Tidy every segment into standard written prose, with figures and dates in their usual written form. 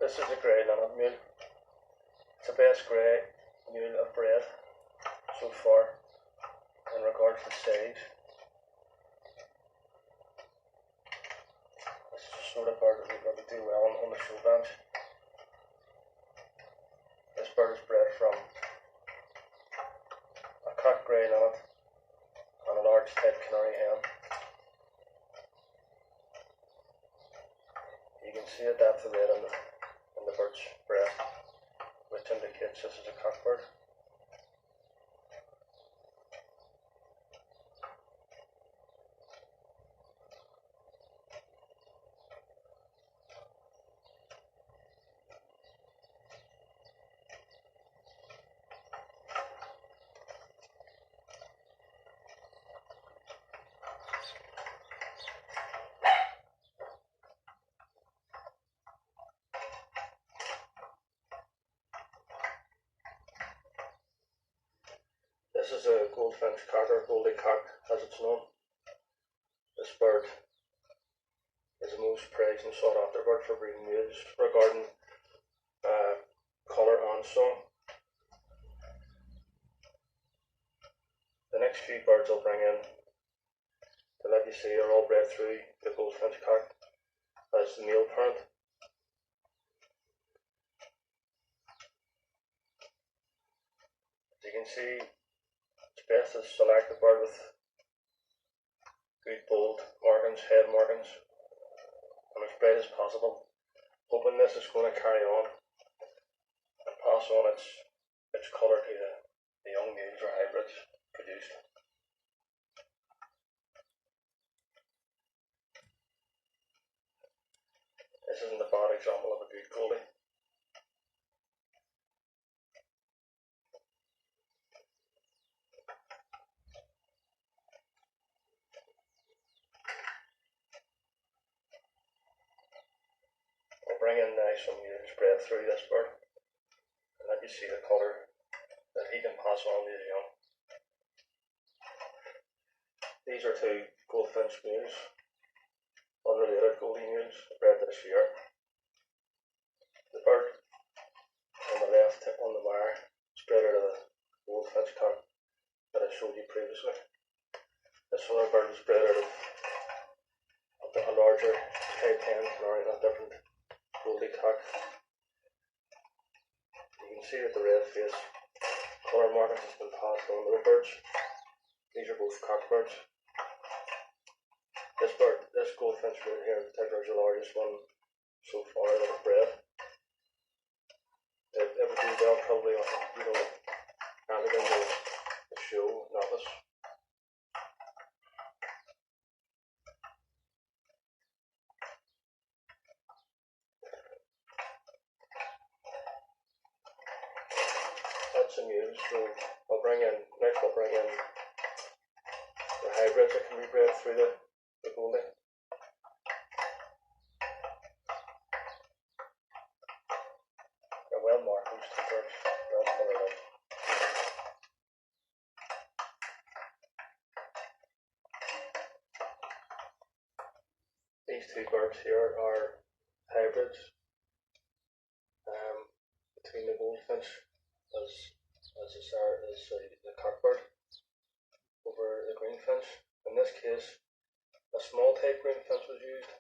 This is a grey linnet mule. It's the best grey mule I've bred so far in regards to size. This is the sort of bird that would do well on the show bench. This bird is bred from a cock grey linnet and a large type canary hen. You can see a depth of red in the bird's breast, which indicates this is a cock bird. This is a goldfinch cock, or goldie cock as it's known. This bird is the most prized and sought after bird for breeding mules regarding colour and song. The next few birds I'll bring in to let you see are all bred through the goldfinch cock as the male parent. As you can see, it's best to select a bird with good bold markings, head markings, and as bright as possible, hoping this is going to carry on and pass on its colour to the young mules or hybrids produced. This isn't a bad example of a good goldie. I'll bring in now some mules bred through this bird and let you see the colour that he can pass on to his young. These are two goldfinch mules, unrelated goldie mules, bred this year. The bird on the left on the wire is bred out of the goldfinch cock that I showed you previously. This other bird is bred out of a larger type hen canary, a different goldie cock. You can see that the red face colour markings has been passed on to the birds. These are both cock birds. This goldfinch mule here in particular is the largest one so far that I've bred. It would do well probably on, handed into the show novice. That's the mules, so I'll bring in the hybrids that can be bred through the goldie. They're well marked, these two birds, well coloured up. These two birds here are hybrids between the goldfinch as the cockbird over the greenfinch. In this case, a small type greenfinch was used,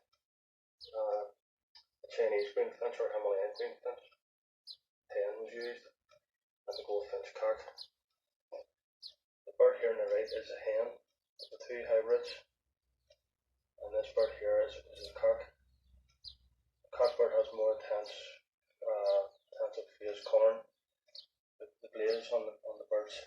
a Chinese greenfinch or Himalayan greenfinch hen was used, and the goldfinch cock. The bird here on the right is a hen with the two hybrids, and this bird here is a cock. The cockbird has more intensive face colouring. The blades on the bird's